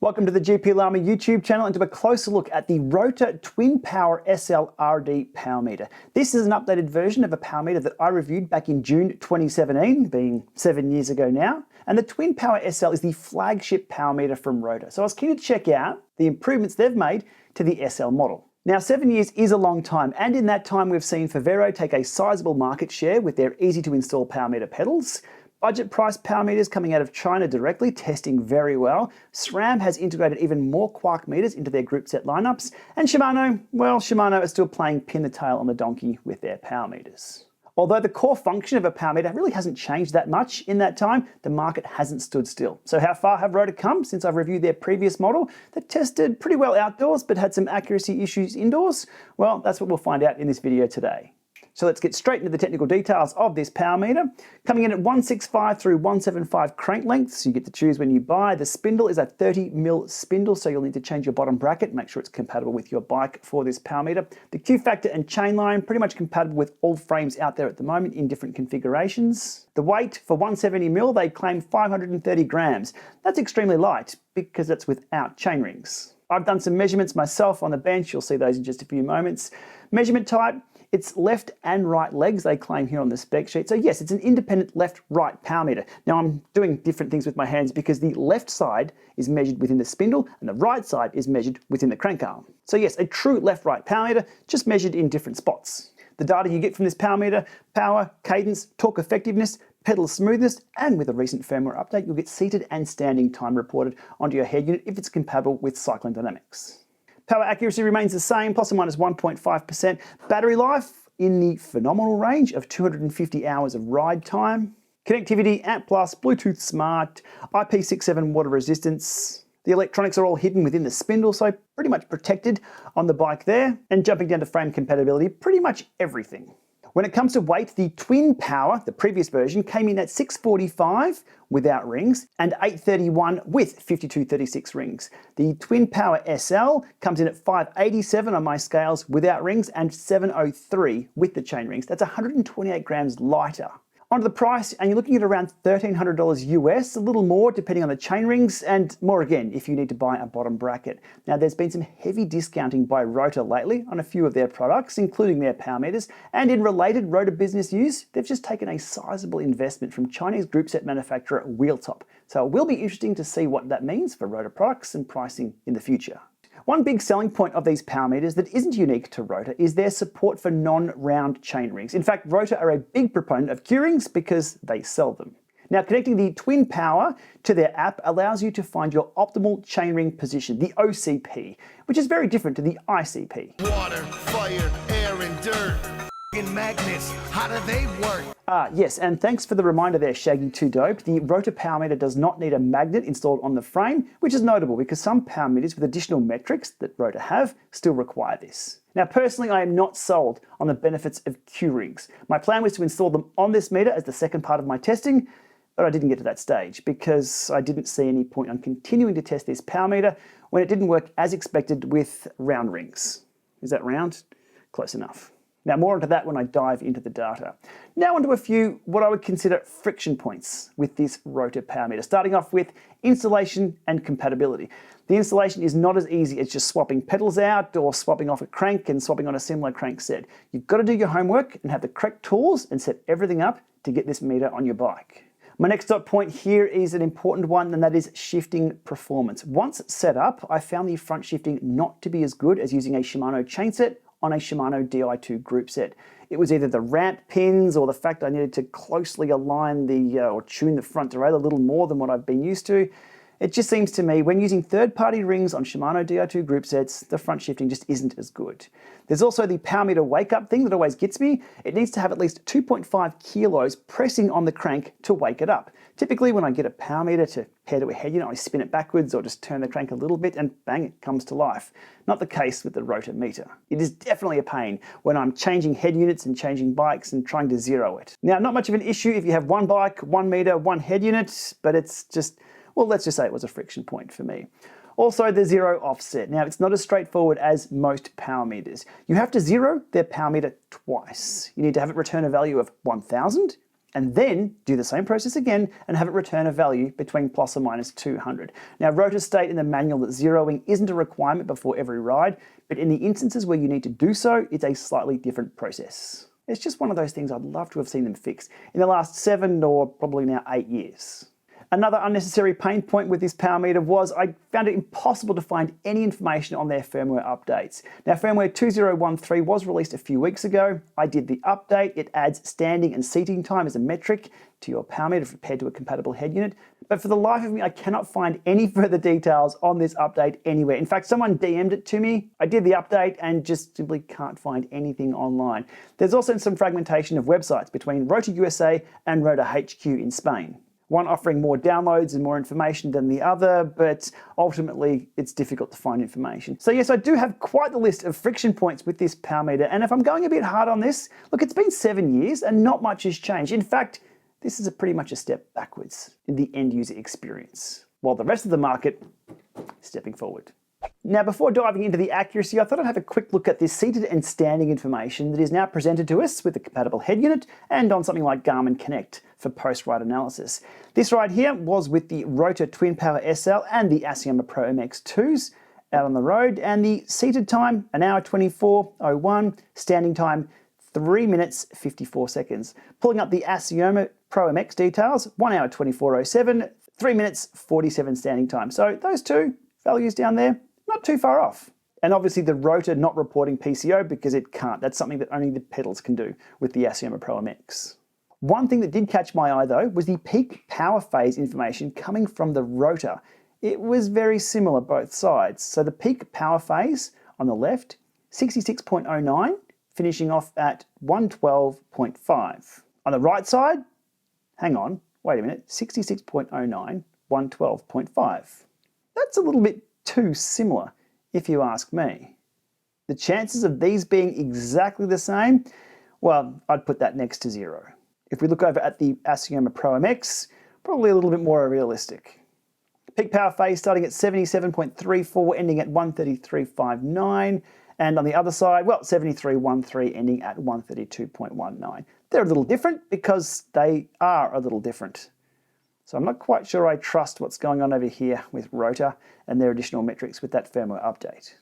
Welcome to the GPLama YouTube channel and to a closer look at the ROTOR TwinPower SL-RD power meter. This is an updated version of a power meter that I reviewed back in June 2017, being 7 years ago now. And the TwinPower SL is the flagship power meter from ROTOR. So I was keen to check out the improvements they've made to the SL model. Now, 7 years is a long time, and in that time we've seen Firmware take a sizable market share with their easy to install power meter pedals. Budget price power meters coming out of China directly, testing very well. SRAM has integrated even more Quark meters into their group set lineups. And Shimano, well, Shimano is still playing pin the tail on the donkey with their power meters. Although the core function of a power meter really hasn't changed that much in that time, the market hasn't stood still. So how far have ROTOR come since I've reviewed their previous model that tested pretty well outdoors but had some accuracy issues indoors? Well, that's what we'll find out in this video today. So let's get straight into the technical details of this power meter. Coming in at 165 through 175 crank lengths, you get to choose when you buy. The spindle is a 30mm spindle, so you'll need to change your bottom bracket, make sure it's compatible with your bike for this power meter. The Q factor and chain line, pretty much compatible with all frames out there at the moment in different configurations. The weight for 170mm, they claim 530 grams. That's extremely light because that's without chain rings. I've done some measurements myself on the bench. You'll see those in just a few moments. Measurement type, it's left and right legs, they claim here on the spec sheet. So yes, it's an independent left-right power meter. Now I'm doing different things with my hands because the left side is measured within the spindle and the right side is measured within the crank arm. So yes, a true left-right power meter, just measured in different spots. The data you get from this power meter, power, cadence, torque effectiveness, pedal smoothness, and with a recent firmware update, you'll get seated and standing time reported onto your head unit if it's compatible with cycling dynamics. Power accuracy remains the same, plus or minus 1.5%. Battery life in the phenomenal range of 250 hours of ride time. Connectivity, ANT+, Bluetooth Smart, IP67 water resistance. The electronics are all hidden within the spindle, so pretty much protected on the bike there. And jumping down to frame compatibility, pretty much everything. When it comes to weight, the TwinPower, the previous version, came in at 645 without rings and 831 with 5236 rings. The TwinPower SL comes in at 587 on my scales without rings and 703 with the chain rings. That's 128 grams lighter. Onto the price, and you're looking at around $1,300 US, a little more depending on the chain rings, and more again if you need to buy a bottom bracket. Now there's been some heavy discounting by ROTOR lately on a few of their products, including their power meters, and in related ROTOR business use, they've just taken a sizable investment from Chinese group set manufacturer WheelTop. So it will be interesting to see what that means for ROTOR products and pricing in the future. One big selling point of these power meters that isn't unique to ROTOR is their support for non-round chain rings. In fact, ROTOR are a big proponent of Q rings because they sell them. Now, connecting the TwinPower to their app allows you to find your optimal chain ring position, the OCP, which is very different to the ICP. Water, fire, air, and dirt. Magnets, how do they work? Yes, and thanks for the reminder there, Shaggy 2 Dope. The ROTOR power meter does not need a magnet installed on the frame, which is notable because some power meters with additional metrics that ROTOR have still require this. Now, personally, I am not sold on the benefits of Q rings. My plan was to install them on this meter as the second part of my testing, but I didn't get to that stage because I didn't see any point on continuing to test this power meter when it didn't work as expected with round rings. Is that round? Close enough. Now, more onto that when I dive into the data. Now onto a few what I would consider friction points with this ROTOR power meter, starting off with installation and compatibility. The installation is not as easy as just swapping pedals out or swapping off a crank and swapping on a similar crank set. You've got to do your homework and have the correct tools and set everything up to get this meter on your bike. My next dot point here is an important one, and that is shifting performance. Once set up, I found the front shifting not to be as good as using a Shimano chainset on a Shimano Di2 group set. It was either the ramp pins or the fact I needed to closely align or tune the front derailleur a little more than what I've been used to. It just seems to me when using third-party rings on Shimano Di2 group sets, the front shifting just isn't as good. There's also the power meter wake-up thing that always gets me. It needs to have at least 2.5 kilos pressing on the crank to wake it up. Typically when I get a power meter to pair to a head unit, I spin it backwards or just turn the crank a little bit and bang, it comes to life. Not the case with the ROTOR meter. It is definitely a pain when I'm changing head units and changing bikes and trying to zero it. Now, not much of an issue if you have one bike, 1 meter, 1 head unit, but it's just, well, let's just say it was a friction point for me. Also, the zero offset. Now, it's not as straightforward as most power meters. You have to zero their power meter twice. You need to have it return a value of 1000 and then do the same process again and have it return a value between plus or minus 200. Now, rotors state in the manual that zeroing isn't a requirement before every ride, but in the instances where you need to do so, it's a slightly different process. It's just one of those things I'd love to have seen them fix in the last 7 or probably now 8 years. Another unnecessary pain point with this power meter was I found it impossible to find any information on their firmware updates. Now, firmware 2013 was released a few weeks ago. I did the update. It adds standing and seating time as a metric to your power meter compared to a compatible head unit. But for the life of me, I cannot find any further details on this update anywhere. In fact, someone DM'd it to me. I did the update and just simply can't find anything online. There's also some fragmentation of websites between Rotor USA and Rotor HQ in Spain. One offering more downloads and more information than the other, but ultimately it's difficult to find information. So yes, I do have quite the list of friction points with this power meter, and if I'm going a bit hard on this, look, it's been 7 years and not much has changed. In fact, this is pretty much a step backwards in the end user experience, while the rest of the market is stepping forward. Now, before diving into the accuracy, I thought I'd have a quick look at this seated and standing information that is now presented to us with the compatible head unit and on something like Garmin Connect for post-ride analysis. This ride here was with the ROTOR 2INPower SL and the Asioma Pro MX2s out on the road, and the seated time, 1 hour 24:01, standing time, 3 minutes 54 seconds. Pulling up the Asioma Pro MX details, 1 hour 24:07, 3 minutes 47 standing time. So those two values down there, not too far off. And obviously the rotor not reporting PCO because it can't. That's something that only the pedals can do with the Asioma Pro MX. One thing that did catch my eye though was the peak power phase information coming from the rotor. It was very similar both sides. So the peak power phase on the left, 66.09, finishing off at 112.5. On the right side, hang on, wait a minute, 66.09, 112.5. That's a little bit too similar, if you ask me. The chances of these being exactly the same, well, I'd put that next to 0. If we look over at the Asioma Pro MX, probably a little bit more realistic. Peak power phase starting at 77.34, ending at 133.59, and on the other side, well, 73.13, ending at 132.19. They're a little different because they are a little different. So I'm not quite sure I trust what's going on over here with Rotor and their additional metrics with that firmware update.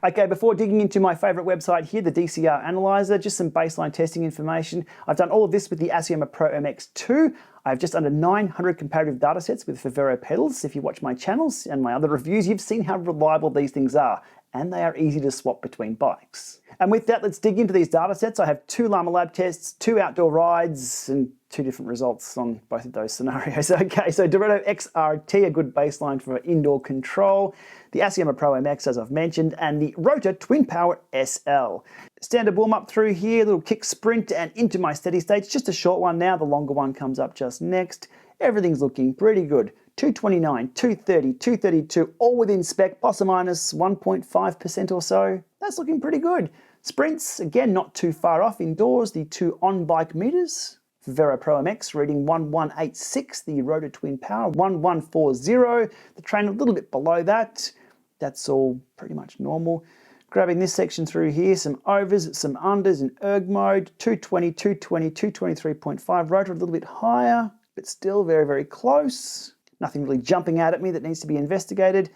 Okay, before digging into my favorite website here, the DCR Analyzer, just some baseline testing information. I've done all of this with the Asioma Pro MX2. I have just under 900 comparative datasets with Favero pedals. If you watch my channels and my other reviews, you've seen how reliable these things are, and they are easy to swap between bikes. And with that, let's dig into these datasets. I have 2 Llama Lab tests, 2 outdoor rides, and 2 different results on both of those scenarios. Okay, so Dorado XRT, a good baseline for indoor control, the Asioma Pro MX, as I've mentioned, and the ROTOR 2INPower SL. Standard warm-up through here, little kick sprint, and into my steady state. Just a short one now, the longer one comes up just next. Everything's looking pretty good. 229, 230, 232, all within spec, plus or minus 1.5% or so. That's looking pretty good. Sprints, again, not too far off indoors. The 2 on-bike meters. Favero Pro MX reading 1186, the ROTOR 2INPower 1140. The train a little bit below that. That's all pretty much normal. Grabbing this section through here, some overs, some unders in erg mode. 220, 220, 223.5. Rotor a little bit higher, but still very, very close. Nothing really jumping out at me that needs to be investigated.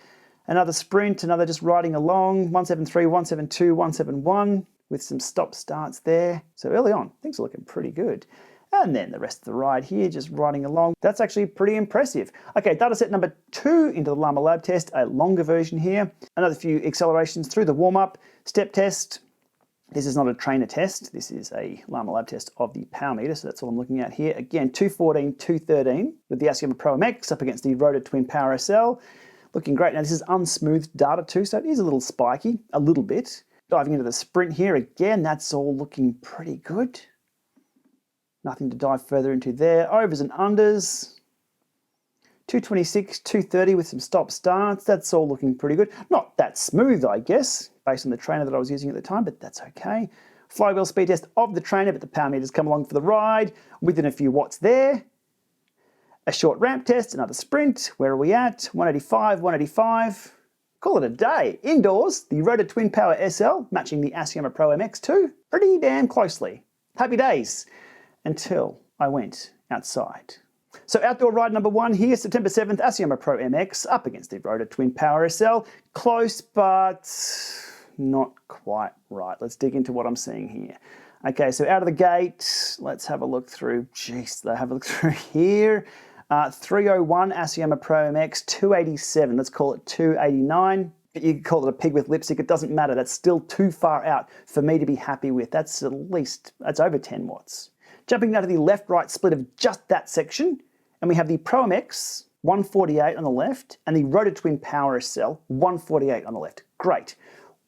Another sprint, another just riding along, 173, 172, 171, with some stop starts there. So early on, things are looking pretty good. And then the rest of the ride here, just riding along. That's actually pretty impressive. Okay, dataset number 2 into the Llama Lab test, a longer version here. Another few accelerations through the warm-up, step test. This is not a trainer test. This is a Llama Lab test of the power meter, so that's all I'm looking at here. Again, 214, 213 with the Asioma Pro MX up against the ROTOR 2INPower SL. Looking great. Now this is unsmoothed data too, so it is a little spiky, a little bit. Diving into the sprint here again, that's all looking pretty good. Nothing to dive further into there. Overs and unders. 226, 230 with some stop starts. That's all looking pretty good. Not that smooth, I guess, based on the trainer that I was using at the time, but that's okay. Flywheel speed test of the trainer, but the power meter's come along for the ride, within a few watts there. A short ramp test, another sprint. Where are we at? 185, 185. Call it a day. Indoors, the ROTOR 2INPower SL, matching the Asioma Pro MX2, pretty damn closely. Happy days. Until I went outside. So outdoor ride number 1 here, September 7th, Asioma Pro MX up against the ROTOR TwinPower SL. Close, but not quite right. Let's dig into what I'm seeing here. Okay, so out of the gate, let's have a look through. Jeez, let's have a look through here. 301 Asioma Pro MX, 287. Let's call it 289. You could call it a pig with lipstick. It doesn't matter. That's still too far out for me to be happy with. That's that's over 10 watts. Jumping now to the left-right split of just that section, and we have the Pro MX 148 on the left and the ROTOR TwinPower SL 148 on the left. Great.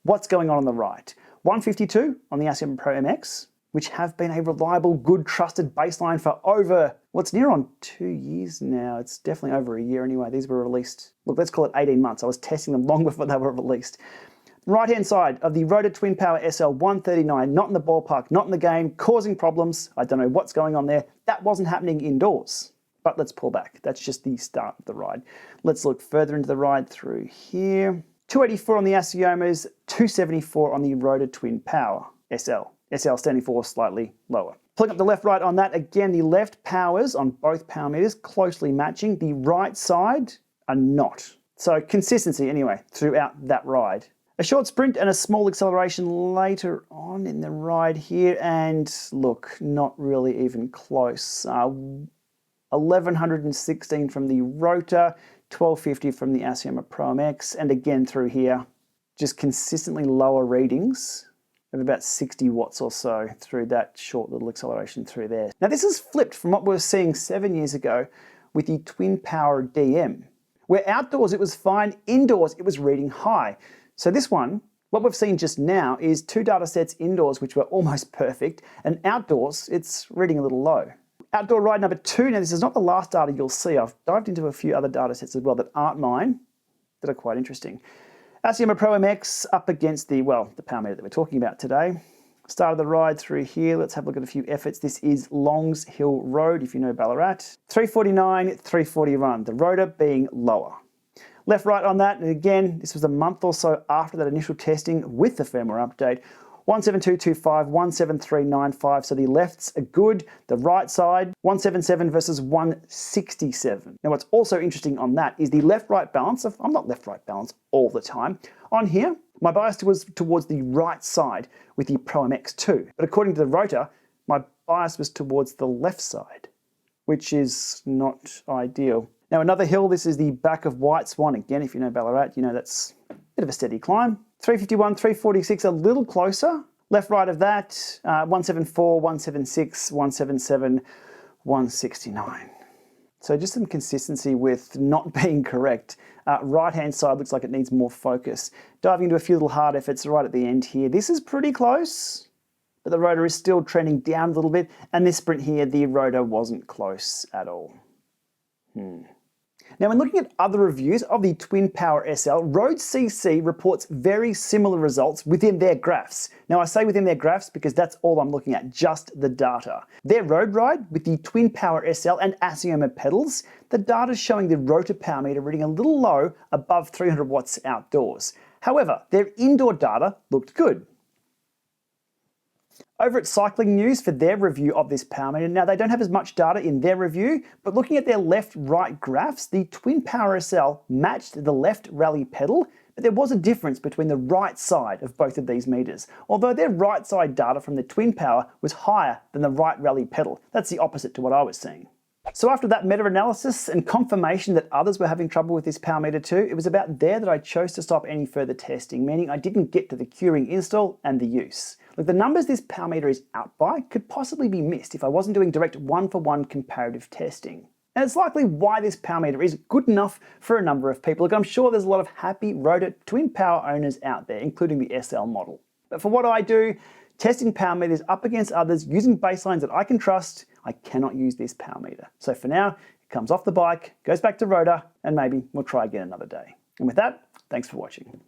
What's going on the right? 152 on the Asioma Pro MX, which have been a reliable, good, trusted baseline for over, what's near on 2 years now. It's definitely over a year anyway. These were released, look, let's call it 18 months. I was testing them long before they were released. Right-hand side of the ROTOR TwinPower SL 139, not in the ballpark, not in the game, causing problems. I don't know what's going on there. That wasn't happening indoors. But let's pull back. That's just the start of the ride. Let's look further into the ride through here. 284 on the Asiomas, 274 on the ROTOR TwinPower SL. SL standing for slightly lower. Pulling up the left-right on that, again, the left powers on both power meters closely matching. The right side are not. So consistency, anyway, throughout that ride. A short sprint and a small acceleration later on in the ride here, and look, not really even close. 1116 from the ROTOR, 1250 from the Asioma Pro MX, and again through here, just consistently lower readings of about 60 watts or so through that short little acceleration through there. Now this is flipped from what we were seeing 7 years ago with the TwinPower DM, where outdoors it was fine, indoors it was reading high. So this one, what we've seen just now is 2 data sets indoors which were almost perfect, and outdoors it's reading a little low. Outdoor ride number 2, now this is not the last data you'll see. I've dived into a few other data sets as well that aren't mine, that are quite interesting. Asioma Pro MX up against the power meter that we're talking about today. Started the ride through here. Let's have a look at a few efforts. This is Longs Hill Road, if you know Ballarat. 349, 340 run, the ROTOR being lower. Left, right on that, and again, this was a month or so after that initial testing with the firmware update. 17225, 17395, so the lefts are good. The right side, 177 versus 167. Now what's also interesting on that is the left-right balance. I'm not left-right balance all the time. On here, my bias was towards the right side with the Pro MX2, but according to the ROTOR, my bias was towards the left side, which is not ideal. Now another hill, this is the back of White Swan. Again, if you know Ballarat, you know that's a bit of a steady climb. 351, 346, a little closer. Left, right of that, 174, 176, 177, 169. So just some consistency with not being correct. Right-hand side looks like it needs more focus. Diving into a few little hard efforts right at the end here. This is pretty close, but the ROTOR is still trending down a little bit. And this sprint here, the ROTOR wasn't close at all. Now, when looking at other reviews of the TwinPower SL, RoadCC reports very similar results within their graphs. Now, I say within their graphs because that's all I'm looking at, just the data. Their road ride with the TwinPower SL and Asioma pedals, the data's showing the ROTOR power meter reading a little low above 300 watts outdoors. However, their indoor data looked good. Over at Cycling News for their review of this power meter, now they don't have as much data in their review, but looking at their left-right graphs, the TwinPower SL matched the left rally pedal, but there was a difference between the right side of both of these meters, although their right side data from the TwinPower was higher than the right rally pedal. That's the opposite to what I was seeing. So after that meta-analysis and confirmation that others were having trouble with this power meter too, it was about there that I chose to stop any further testing, meaning I didn't get to the curing install and the use. Look, the numbers this power meter is out by could possibly be missed if I wasn't doing direct one-for-one comparative testing. And it's likely why this power meter is good enough for a number of people. Look, I'm sure there's a lot of happy ROTOR TwinPower owners out there, including the SL model. But for what I do, testing power meters up against others using baselines that I can trust, I cannot use this power meter. So for now, it comes off the bike, goes back to ROTOR, and maybe we'll try again another day. And with that, thanks for watching.